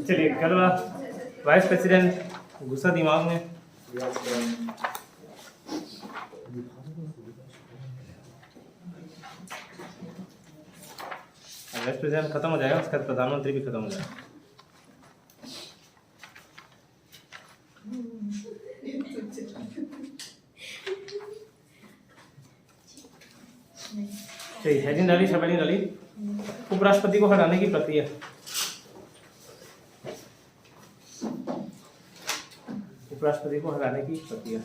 चलिए कल vice president गुस्सा दिमाग में। वाइस प्रेसिडेंट खत्म हो जाएगा, उसके बाद प्रधानमंत्री भी खत्म हो जाएगा। हेडिंग डाली, सब हेडिंग डाली। उपराष्ट्रपति को हटाने की प्रक्रिया। उपराष्ट्रपति को हटाने की प्रक्रिया।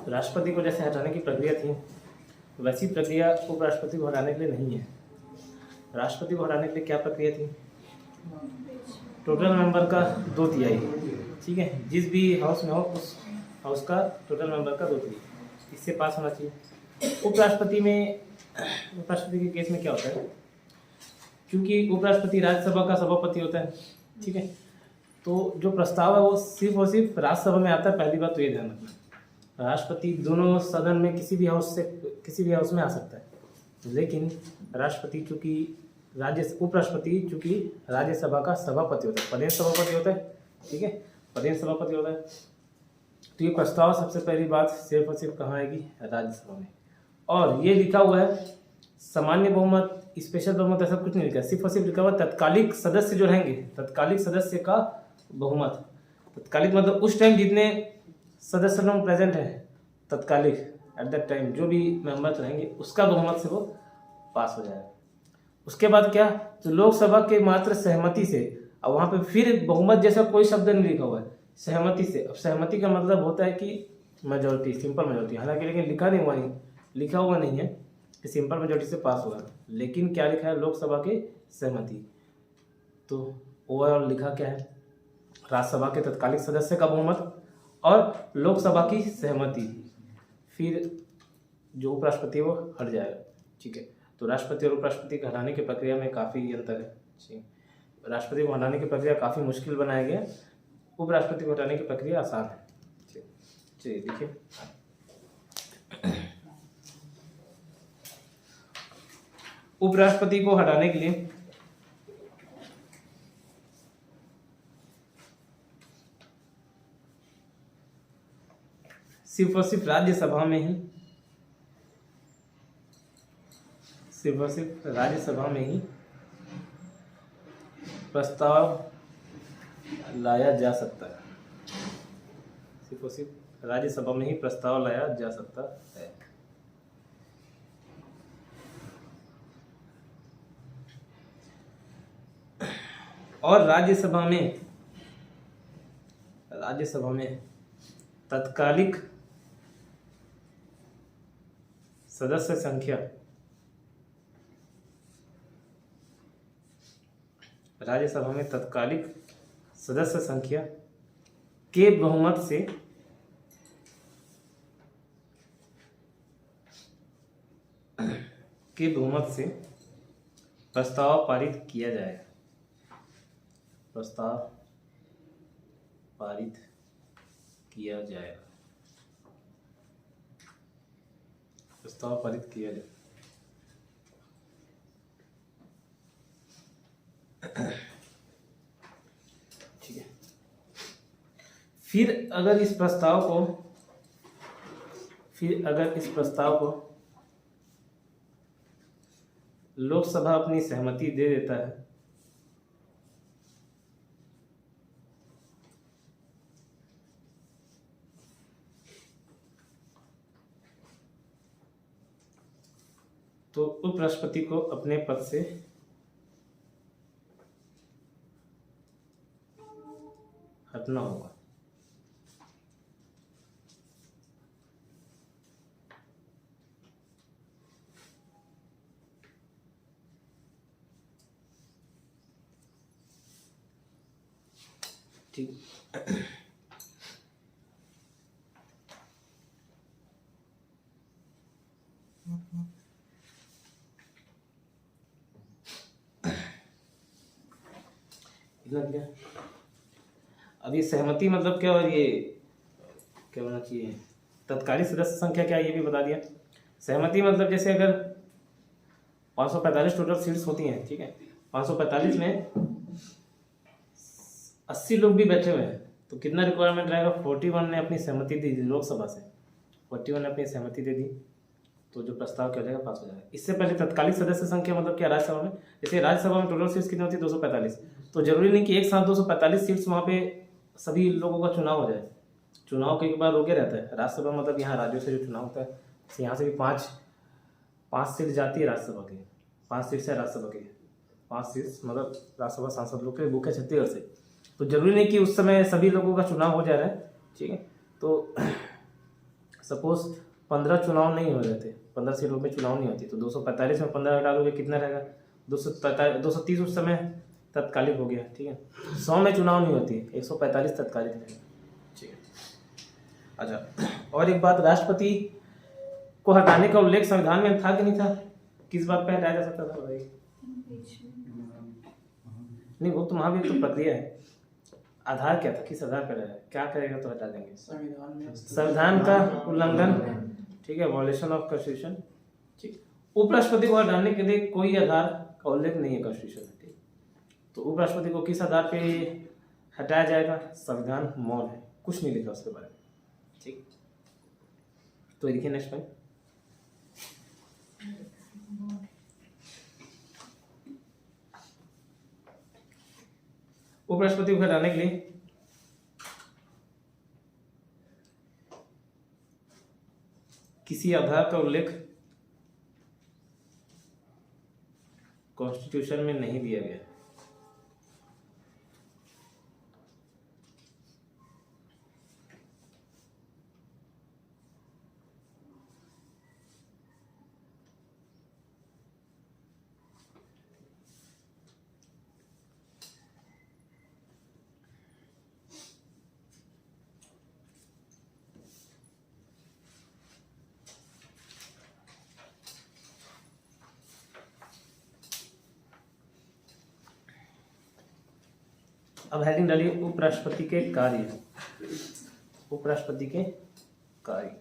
राष्ट्रपति को जैसे हटाने की प्रक्रिया थी, वैसी प्रक्रिया उपराष्ट्रपति को हटाने के लिए नहीं है। राष्ट्रपति को हटाने के लिए क्या प्रक्रिया थी? टोटल मेंबर का 2/3, ठीक है, जिस भी हाउस में हो उस हाउस का टोटल मेंबर का 2/3, इससे पास होना चाहिए। उपराष्ट्रपति के केस में क्या होता है, क्योंकि उपराष्ट्रपति राज्यसभा का सभापति होता है, ठीक है, तो जो प्रस्ताव है वो सिर्फ और सिर्फ राज्यसभा में आता है। पहली बात तो ये ध्यान रखना, राष्ट्रपति दोनों सदन में किसी भी हाउस में आ सकता है, लेकिन उपराष्ट्रपति चूंकि राज्यसभा का सभापति होता है, प्रदेश सभापति होता है, ठीक है, प्रदेश सभापति होता है, तो ये प्रस्ताव सबसे पहली बात सिर्फ और सिर्फ कहाँ आएगी? राज्यसभा में। और ये लिखा हुआ है सामान्य बहुमत, स्पेशल बहुमत, ऐसा कुछ नहीं लिखा है, सिर्फ और सिर्फ लिखा हुआ तत्कालिक सदस्य जो रहेंगे, तत्कालिक सदस्य का बहुमत। तत्कालिक मतलब उस टाइम जितने सदस्य लोग प्रेजेंट हैं, तत्कालिक एट दैट टाइम जो भी मेंबर्स रहेंगे, उसका बहुमत से वो पास हो जाएगा। उसके बाद क्या, तो लोकसभा के मात्र सहमति से, अब वहाँ पे फिर बहुमत जैसा कोई शब्द नहीं लिखा हुआ है, सहमति से। अब सहमति का मतलब होता है कि मेजोरिटी, सिंपल मेजोरिटी, हालांकि लेकिन लिखा हुआ नहीं है कि सिंपल मेजोरिटी से पास होगा, लेकिन क्या लिखा है? लोकसभा के सहमति। तो ओवरऑल लिखा क्या है? राज्यसभा के तत्कालिक सदस्य का बहुमत और लोकसभा की सहमति, फिर जो उपराष्ट्रपति है वो हट जाएगा, ठीक है। तो राष्ट्रपति और उपराष्ट्रपति को हटाने की प्रक्रिया में काफ़ी अंतर है, ठीक। राष्ट्रपति को हटाने की प्रक्रिया काफ़ी मुश्किल बनाया गया, उपराष्ट्रपति को हटाने की प्रक्रिया आसान है, ठीक। चलिए देखिए, उपराष्ट्रपति को हटाने के लिए सिर्फ और सिर्फ राज्यसभा में ही प्रस्ताव लाया जा सकता है। सिर्फ और सिर्फ राज्यसभा में ही प्रस्ताव लाया जा सकता है। और राज्यसभा में तत्कालिक सदस्य संख्या, राज्यसभा में तत्कालिक सदस्य संख्या के बहुमत से प्रस्ताव पारित किया जाएगा। प्रस्ताव पारित किया जाए। ठीक है। फिर अगर इस प्रस्ताव को लोकसभा अपनी सहमति दे देता है तो उपराष्ट्रपति को अपने पद से हटना होगा। ठीक। लग गया। अब ये सहमति मतलब क्या, और ये क्या होना चाहिए, तत्कालीन सदस्य संख्या क्या, ये भी बता दिया। सहमति मतलब जैसे अगर 545 टोटल सीट्स होती हैं, ठीक है, 545 में 80 लोग भी बैठे हुए हैं, तो कितना रिक्वायरमेंट रहेगा, 41 ने अपनी सहमति दे दी लोकसभा से, 41 ने अपनी सहमति दे दी, तो जो प्रस्ताव क्या हो जाएगा, पास हो जाएगा। इससे पहले तत्कालिक सदस्य संख्या मतलब क्या, राज्यसभा में, जैसे राज्यसभा में टोटल सीट्स कितनी होती है, 245, तो जरूरी नहीं कि एक साथ 245 सीट्स वहाँ पे सभी लोगों का चुनाव हो जाए, चुनाव कई बार रोके रहता है। राज्यसभा मतलब यहाँ राज्यों से जो चुनाव होता है, यहाँ से भी पाँच सीट जाती है राज्यसभा की, 5 सीट्स है राज्यसभा की, 5 सीट्स मतलब राज्यसभा सांसद लोग के बुक है छत्तीसगढ़ से, तो जरूरी नहीं कि उस समय सभी लोगों का चुनाव हो जा रहा है, ठीक है। तो सपोज 15 चुनाव नहीं हो रहे थे, 15 सीटों में चुनाव नहीं होती, तो 245 में 15 डालोगे कितना रहेगा, 230 उस समय तत्कालिक हो गया, ठीक है। 100 में चुनाव नहीं होती, 145 तत्कालिक रहेगा, ठीक है। अच्छा, और एक बात, राष्ट्रपति को हटाने का उल्लेख संविधान में था कि नहीं था, किस बात पर हटाया जा सकता था भाई? नहीं, वो तो वहाँ भी तो प्रक्रिया है। आधार क्या था, किस आधार पर है, क्या करेगा तो हटा देंगे, संविधान का उल्लंघन, ठीक है, वॉयलेशन ऑफ कॉन्स्टिट्यूशन, ठीक। उपराष्ट्रपति को हटाने के लिए कोई आधार का उल्लेख नहीं है कॉन्स्टिट्यूशन में, ठीक। तो उपराष्ट्रपति को किस आधार पे हटाया जाएगा, संविधान मौन है, कुछ नहीं लिखा उसके बारे में, ठीक। तो देखिए नेक्स्ट पॉइंट, उपराष्ट्रपति को हटाने के लिए किसी आधार का उल्लेख कॉन्स्टिट्यूशन में नहीं दिया गया। अब हेडिंग डालिए उपराष्ट्रपति के कार्य, उपराष्ट्रपति के कार्य।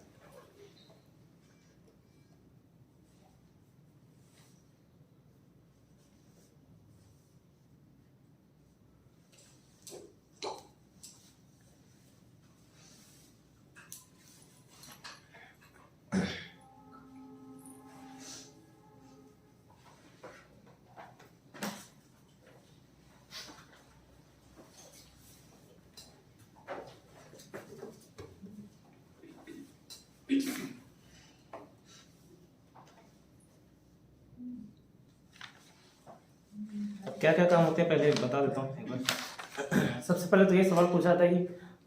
क्या क्या काम होते हैं पहले बता देता हूँ एक बार। सबसे पहले तो ये सवाल पूछा था कि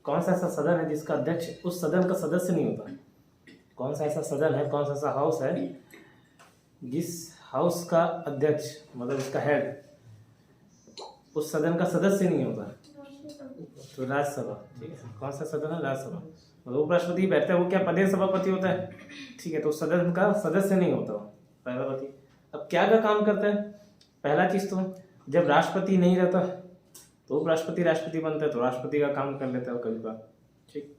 कौन सा ऐसा सदन है जिसका अध्यक्ष उस सदन का सदस्य नहीं होता, कौन सा ऐसा सदन है, कौन सा ऐसा हाउस है जिस हाउस का अध्यक्ष मतलब इसका हेड उस सदन का सदस्य नहीं होता, तो राज्यसभा, ठीक है। कौन सा सदन है, राज्यसभा। मतलब उपराष्ट्रपति बैठता है, वो क्या पदेन सभापति होता है, ठीक है, तो सदन का सदस्य नहीं होता, पहला बात। अब क्या क्या काम करता है, पहला चीज तो जब राष्ट्रपति नहीं रहता तो उपराष्ट्रपति राष्ट्रपति बनता है, तो राष्ट्रपति का काम कर लेता है कभी बार, ठीक।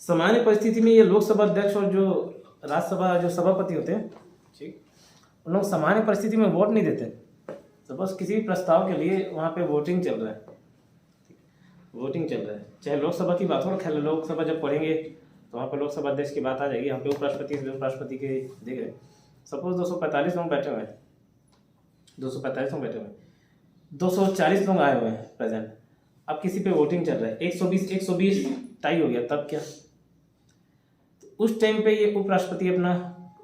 सामान्य परिस्थिति में ये लोकसभा अध्यक्ष और जो राज्यसभा जो सभापति होते हैं, ठीक, उन लोग सामान्य परिस्थिति में वोट नहीं देते। सपोज किसी भी प्रस्ताव के लिए वहाँ पे वोटिंग चल रहा है, वोटिंग चल रहा है, चाहे लोकसभा की बात हो ना, ख्याल लोकसभा जब पढ़ेंगे तो वहाँ पे लोकसभा अध्यक्ष की बात आ जाएगी, यहाँ पे उपराष्ट्रपति के देख रहे, सपोज 245 लोग बैठे हुए हैं, 245 लोग बैठे हुए हैं, 240 लोग आए हुए हैं प्रेजेंट, अब किसी पे वोटिंग चल रहा है, 120 टाई हो गया, तब क्या, तो उस टाइम पे ये उपराष्ट्रपति अपना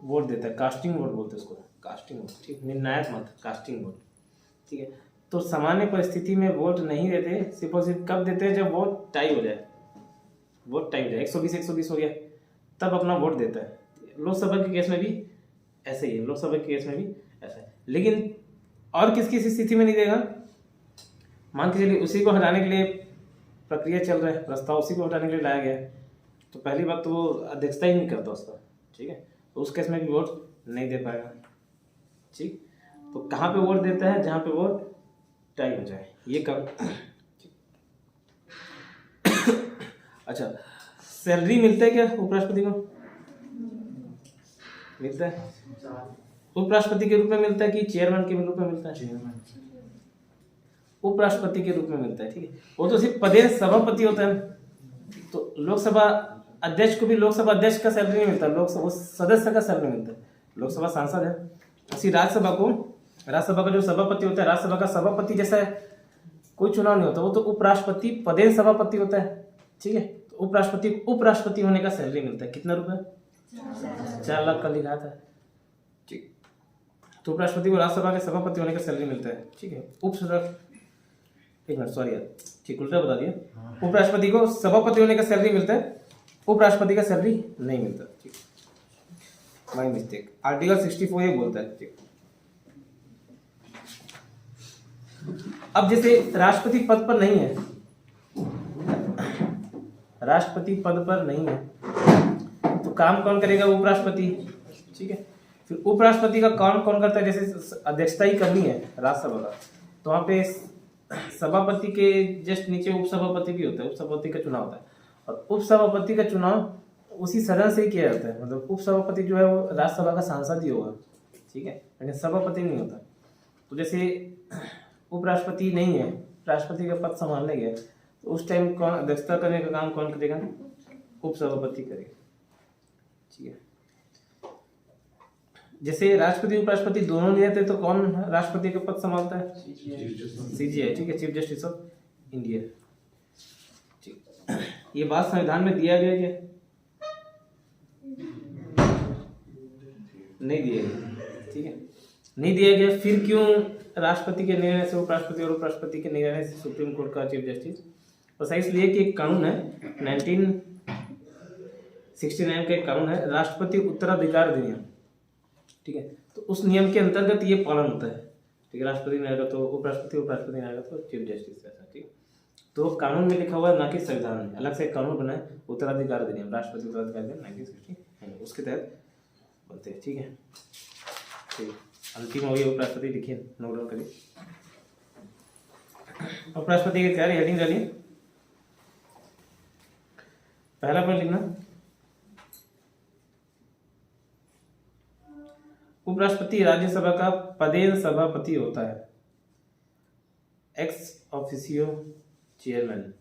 वोट देता है, कास्टिंग वोट बोलते हैं उसको, कास्टिंग वोट, ठीक, निर्णायक मत, कास्टिंग वोट, ठीक है। तो सामान्य परिस्थिति में वोट नहीं देते, सिर्फ और सिर्फ कब देते हैं, जब वोट टाई हो जाए, वोट टाई हो जाए, 120 हो गया, तब अपना वोट देता है। लोकसभा के केस में भी ऐसे ही है, लोकसभा के केस में भी ऐसा है। लेकिन और किस किस स्थिति में नहीं देगा, मान के चलिए उसी को हटाने के लिए प्रक्रिया चल रहा है, प्रस्ताव उसी को हटाने के लिए लाया गया है, तो पहली बात तो वो अध्यक्षता ही नहीं करता उसका, ठीक है, तो उस केस में भी वोट नहीं दे पाएगा। ठीक, तो कहाँ पे वोट देता है, जहाँ पे वोट टाई हो जाए, ये कब। अच्छा, सैलरी मिलता है क्या उपराष्ट्रपति को? मिलता है। उपराष्ट्रपति के रूप में मिलता है कि चेयरमैन के रूप में मिलता है? उपराष्ट्रपति के रूप में मिलता है, ठीक है। वो तो सिर्फ प्रदेश सभापति होता है, तो लोकसभा अध्यक्ष को भी लोकसभा अध्यक्ष का सैलरी नहीं मिलता, लोकसभा सदस्य का सैलरी मिलता है, लोकसभा सांसद है। इसी राज्यसभा का जो सभापति होता है, राज्यसभा का सभापति जैसा है, कोई चुनाव नहीं होता, वो तो उपराष्ट्रपति प्रदेश सभापति होता है, ठीक है। तो उपराष्ट्रपति होने का सैलरी मिलता है कितना रुपए? 4 लाख का लिखा था, ठीक। तो उपराष्ट्रपति को राज्यसभा के सभापति होने का सैलरी मिलता है, ठीक है। एक मिनट, सॉरी यार, ठीक, उल्टा बता दिया। उपराष्ट्रपति को सभापति होने का सैलरी मिलता है, उपराष्ट्रपति का सैलरी नहीं मिलता, ठीक, माय मिस्टेक। आर्टिकल 64 ये बोलता है, ठीक। अब जैसे राष्ट्रपति पद पर नहीं है, राष्ट्रपति पद पर नहीं है, तो काम कौन करेगा? उपराष्ट्रपति, ठीक है। फिर उपराष्ट्रपति का काम कौन करता है? जैसे अध्यक्षता ही करनी है राज्यसभा का, तो वहाँ पे सभापति के जस्ट नीचे उपसभापति भी होता है, उपसभापति का चुनाव होता है, और उपसभापति का चुनाव उसी सदन से ही किया जाता है, मतलब उपसभापति जो है वो राज्यसभा का सांसद ही होगा, ठीक है, लेकिन सभापति नहीं होता। तो जैसे उपराष्ट्रपति नहीं है, राष्ट्रपति का पद संभालने गया, तो उस टाइम कौन अध्यक्षता करने का काम कौन करेगा? उपसभापति करेगा, ठीक है। जैसे राष्ट्रपति उपराष्ट्रपति दोनों नहीं रहते, तो कौन राष्ट्रपति का पद संभालता है? सीजीआई, ठीक है, चीफ जस्टिस ऑफ इंडिया, ठीक। ये बात संविधान में दिया गया क्या? नहीं दिया गया, ठीक है, नहीं दिया गया। फिर क्यों राष्ट्रपति के निर्णय से उपराष्ट्रपति और उपराष्ट्रपति के निर्णय से सुप्रीम कोर्ट का चीफ जस्टिस? और सही इसलिए कि एक कानून है, 1969 का एक कानून है, राष्ट्रपति उत्तराधिकार अधिनियम, ठीक है। तो उस नियम के अंतर्गत ये पालन होता है, ठीक है। राष्ट्रपति नहीं आएगा तो उपराष्ट्रपति, उपराष्ट्रपति नहीं आएगा तो चीफ जस्टिस, ऐसा, ठीक। तो कानून में लिखा हुआ है, ना कि संविधान में। अलग से एक कानून बना है, उत्तराधिकार अधिनियम, राष्ट्रपति उत्तराधिकार अधिनियम 1960, उसके तहत बनते हैं, ठीक है, ठीक। अंतिम हो गया उपराष्ट्रपति, लिखिए, नोट डाउन करिए। उपराष्ट्रपति की क्या हेडिंग डालिए? पहला पॉइंट लिखना, उपराष्ट्रपति राज्यसभा का पदेन सभापति होता है, एक्स ऑफिसियो चेयरमैन।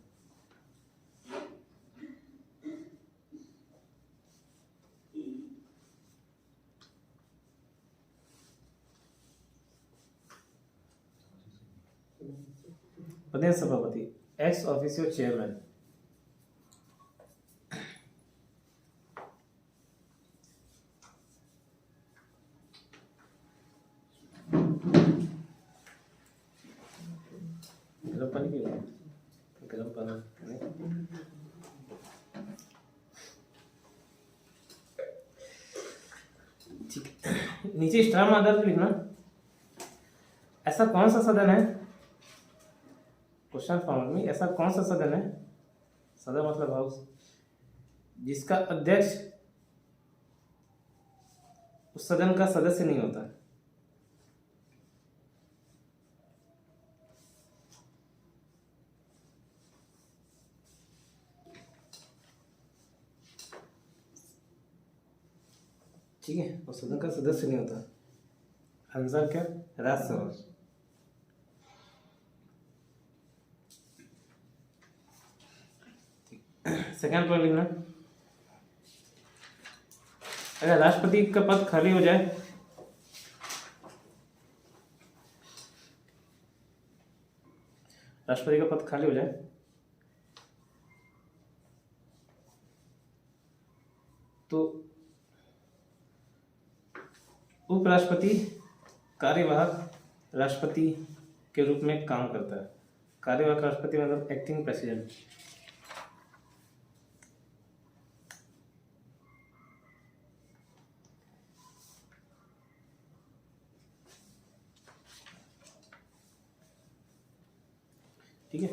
पदेन सभापति, एक्स ऑफिसियो चेयरमैन। गरम पानी पिएगा? गरम पानी, ठीक। नीचे स्टार आधार पर लिखना, ऐसा कौन सा सदन है, क्वेश्चन फॉर्मेट में, ऐसा कौन सा सदन है, सदन मतलब हाउस, जिसका अध्यक्ष उस सदन का सदस्य नहीं होता? ठीक है, वो सदन का सदस्य नहीं होता। आंसर क्या? राज्यसभा। सेकंड पॉइंट लिखना, अगर राष्ट्रपति का पद खाली हो जाए, राष्ट्रपति का पद खाली हो जाए तो उपराष्ट्रपति कार्यवाहक राष्ट्रपति के रूप में काम करता है। कार्यवाहक राष्ट्रपति मतलब एक्टिंग प्रेसिडेंट। ठीक है,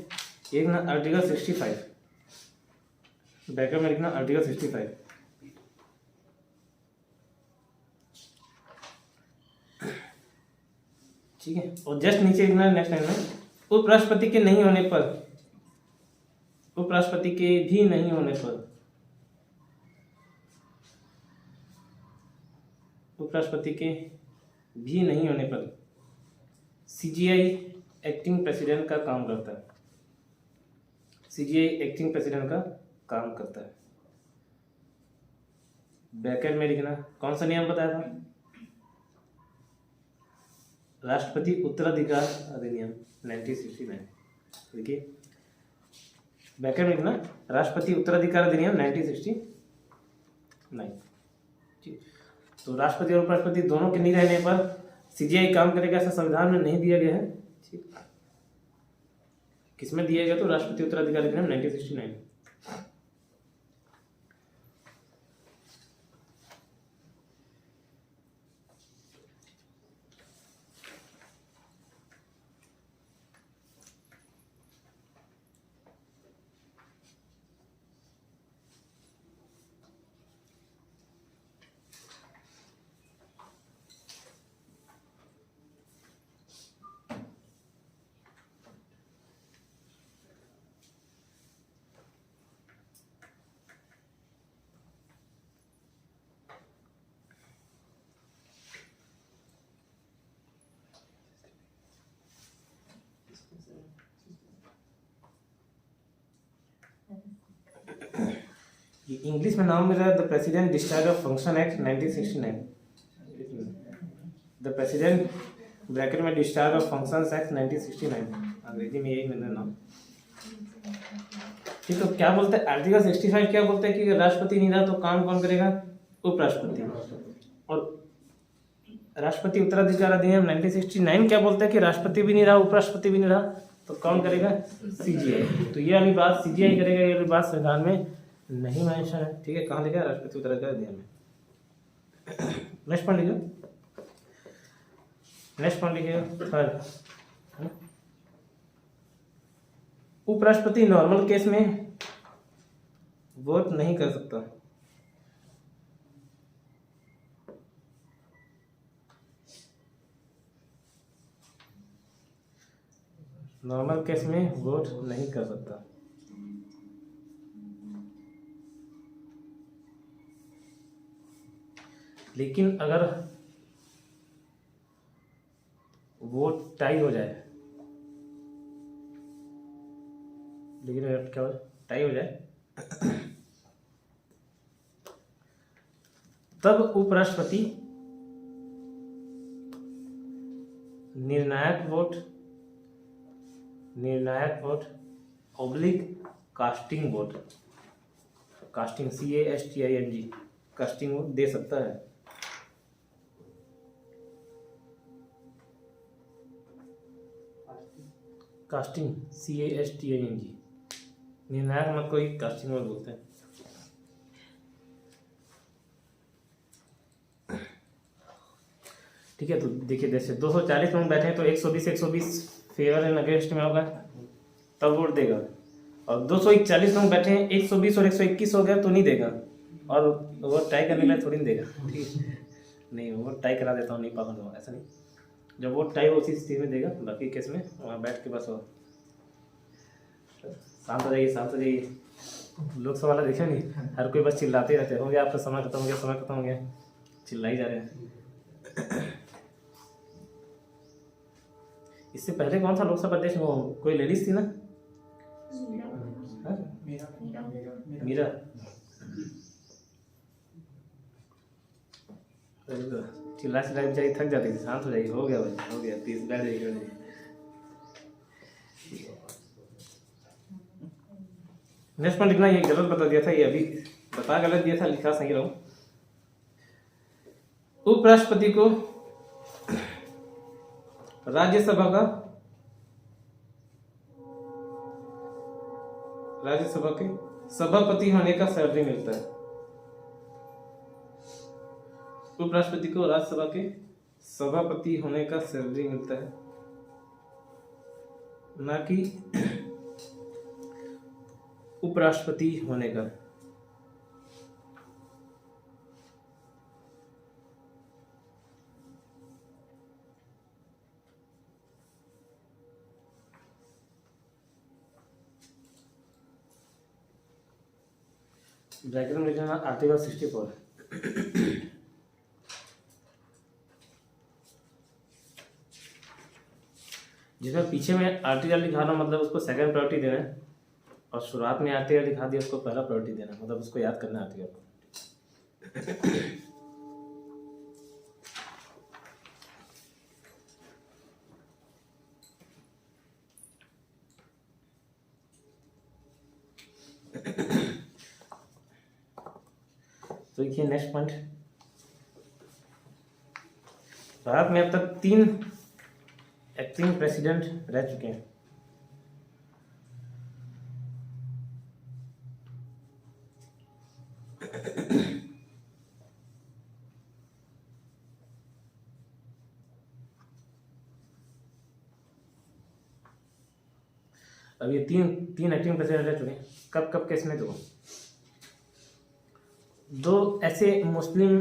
एक ना आर्टिकल 65, ब्रैकेट में लिखना आर्टिकल 65। ठीक है, और जस्ट नीचे लिखना नेक्स्ट लाइन में, उपराष्ट्रपति के नहीं होने पर, उपराष्ट्रपति के भी नहीं होने पर, उपराष्ट्रपति के भी नहीं होने पर सीजीआई एक्टिंग प्रेसिडेंट का काम करता है, सीजीआई एक्टिंग प्रेसिडेंट का काम करता है। ब्रैकेट में लिखना कौन सा नियम बताया था, राष्ट्रपति उत्तराधिकार अधिनियम 1969। देखिए ब्रैकेट में लिखना राष्ट्रपति उत्तराधिकार अधिनियम 1969। ठीक, तो राष्ट्रपति और उपराष्ट्रपति दोनों के नहीं रहने पर सीजीआई काम करेगा, ऐसा संविधान में नहीं दिया गया है। ठीक, किसमें दिया गया, तो राष्ट्रपति उत्तराधिकार अधिनियम 1969। इंग्लिश में नाम मेरा the president discharge of function act 1969, the president bracket में डिस्चार्ज ऑफ फंक्शंस एक्ट 1969, अंग्रेजी में यही मेरा नाम। ठीक, तो क्या बोलते हैं आर्टिकल 65, क्या बोलते हैं कि राष्ट्रपति नहीं रहा तो काम कौन करेगा, उपराष्ट्रपति। और राष्ट्रपति उत्तराधिकार अधिनियम 1969 क्या बोलता है कि राष्ट्रपति भी नहीं रहा उपराष्ट्रपति भी नहीं रहा तो कौन करेगा, सीजीआई। तो ये वाली बात सीजीआई करेगा, ये वाली बात संविधान में नहीं मेंशन है। ठीक है, कहाँ लिखा है, राष्ट्रपति उत्तराधिकार अधिनियम में। नेक्स्ट पॉइंट लिखिए, नेक्स्ट पॉइंट लिखिए थर्ड, उपराष्ट्रपति नॉर्मल केस में वोट नहीं कर सकता। नॉर्मल केस में वोट नहीं कर सकता, लेकिन अगर वोट टाई हो जाए, लेकिन अगर क्या टाई हो जाए तब उपराष्ट्रपति निर्णायक vote oblique casting vote, casting CASTING casting vote दे सकता है। कास्टिंग CASTING, निर्णायक मत कोई कास्टिंग वोट बोलते हैं। ठीक है, तो देखिए जैसे 240 लोग बैठे हैं तो 120 फेवर एंड अगेंस्ट में होगा तब वोट देगा, और 241 लोग बैठे हैं 120 और 121 हो गया तो नहीं देगा, और वोट टाई करने के लिए थोड़ी नहीं देगा। ठीक नहीं, वोट टाई करा देता हूँ, नहीं पाबंद होगा, ऐसा नहीं। जब वोट टाई हो उसी स्थिति में देगा, बाकी केस में वहाँ बैठ के बस हो। शांत हो जाइए, शांत हो जाइए। लोकसभा वाला देखिए नहीं, हर कोई बस चिल्लाते रहते होंगे आपका समय खत्म हो गया, समय खत्म हो गया, चिल्ला ही जा रहे हैं। इससे पहले कौन था लोकसभा अध्यक्ष, वो कोई लेडीज थी ना, मीरा। चिल्ला चिल्ला बेचारी थक जाती थी, शांत हो जाइए, हो गया भाई, हो गया, 30 बैठ जाइए। नेक्स्ट पॉइंट लिखना, ये गलत बता दिया था, ये अभी बता गलत दिया था, लिखा सही रहो। उपराष्ट्रपति को राज्यसभा के सभापति होने का सैलरी मिलता है। उपराष्ट्रपति को राज्यसभा के सभापति होने का सैलरी मिलता है, ना कि उपराष्ट्रपति होने का। ब्रैकेट में लिखना आर्टिकल 64। जिसमें पीछे में आर्टिकल लिखाना मतलब उसको सेकंड प्रायोरिटी देना है, और शुरुआत में आर्टिकल लिखा दिया उसको पहला प्रायोरिटी देना, मतलब उसको याद करना है आर्टिकल को। तो देखिए नेक्स्ट पॉइंट, भारत में अब तक 3 एक्टिंग प्रेसिडेंट रह चुके हैं। अब ये तीन एक्टिंग प्रेसिडेंट रह चुके हैं। कब कब किसमें? दो ऐसे मुस्लिम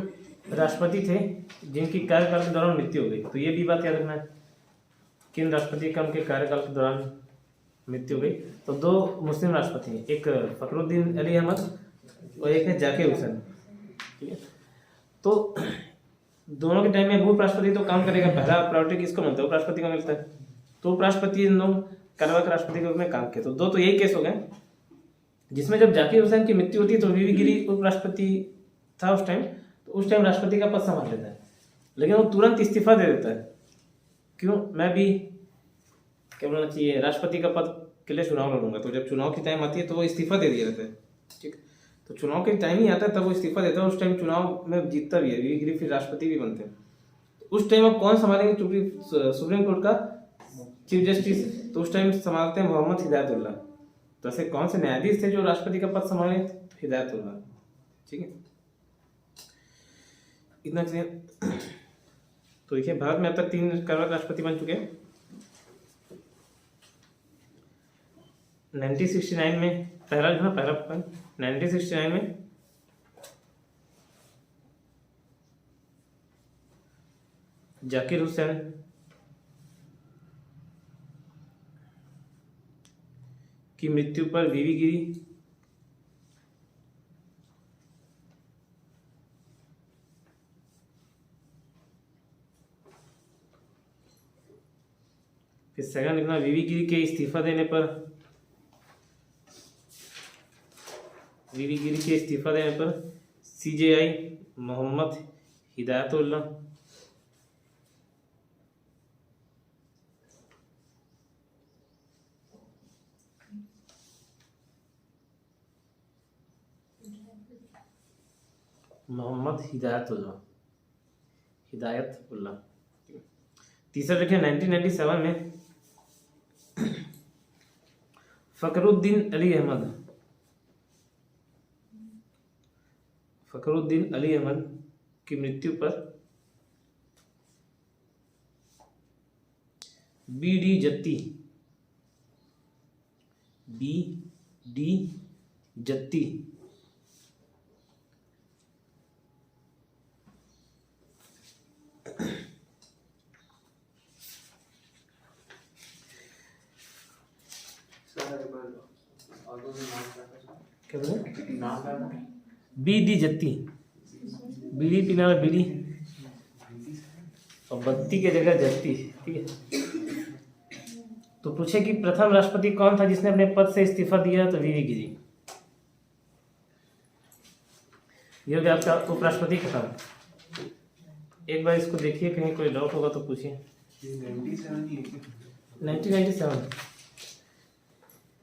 राष्ट्रपति थे जिनकी कार्यकाल के दौरान मृत्यु हो गई। तो ये भी बात याद रखना है, किन राष्ट्रपति का उनके कार्यकाल के दौरान मृत्यु हो गई। तो 2 मुस्लिम राष्ट्रपति हैं, एक फखरुद्दीन अली अहमद और एक है जाकिर हुसैन। ठीक है, तो दोनों के टाइम में वो राष्ट्रपति तो काम करेगा, पहला प्रायोरिटी किसको मिलता है? उपराष्ट्रपति को मिलता है। तो उपराष्ट्रपति इन दोनों कार्यवाहक राष्ट्रपति के रूप में काम किया। तो 2 तो यही केस हो गए, जिसमें जब जाकिर हुसैन की मृत्यु होती है तो वीवी गिरी उपराष्ट्रपति था उस टाइम, तो उस टाइम राष्ट्रपति का पद संभाल लेता है, लेकिन वो तुरंत इस्तीफा दे देता है। क्यों? मैं भी क्या बोलना चाहिए, राष्ट्रपति का पद के लिए चुनाव लड़ूंगा। तो जब चुनाव की टाइम आती है तो वो इस्तीफा दे दिया जाता है। ठीक, तो चुनाव के टाइम ही आता है तब वो इस्तीफा देता है। उस टाइम चुनाव में जीतता भी है वीवी गिरी, फिर राष्ट्रपति भी बनते हैं। उस टाइम अब कौन संभालेंगे? चूंकि सुप्रीम कोर्ट का चीफ जस्टिस तो उस टाइम संभालते हैं मोहम्मद हिदायतुल्लाह। तो ऐसे कौन से न्यायाधीश थे जो राष्ट्रपति का पद संभाले? हिदायतुल्लाह। ठीक है, इतना क्लियर। तो देखिए भारत में अब तक 3 कार्यवाहक राष्ट्रपति बन चुके हैं। 1969 में पहला 1969 में जाकिर हुसैन की मृत्यु पर वीवी गिरी फिर सेकंड लिखना, वीवी गिरी के इस्तीफा देने पर सीजेआई मोहम्मद हिदायतुल्लाह हिदायतुल्लाह। तीसरा देखिए 1997 में फखरुद्दीन अली अहमद की मृत्यु पर बी डी जत्ती क्या बोले? बीडी जत्ती, बीड़ी पीने वाला बीड़ी और बत्ती के जगह जत्ती। ठीक है, तो पूछे कि प्रथम राष्ट्रपति कौन था जिसने अपने पद से इस्तीफा दिया? तो वीवी गिरी। ये हो गया आपका उपराष्ट्रपति खत्म। एक बार इसको देखिए, कहीं कोई डाउट होगा तो पूछिए। 1997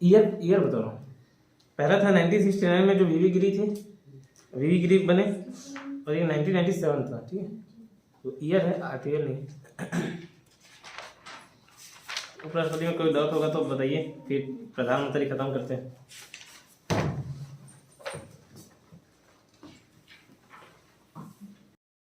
ईयर बता रहा हूँ। पहला था 1969 में जो वीवी गिरी थी, वीवी गिरी बने, और ये 1997 था। ठीक है, तो ईयर है, आर्टिकल नहीं। उपराष्ट्रपति में कोई डाउट होगा तो बताइए, फिर प्रधानमंत्री खत्म करते हैं।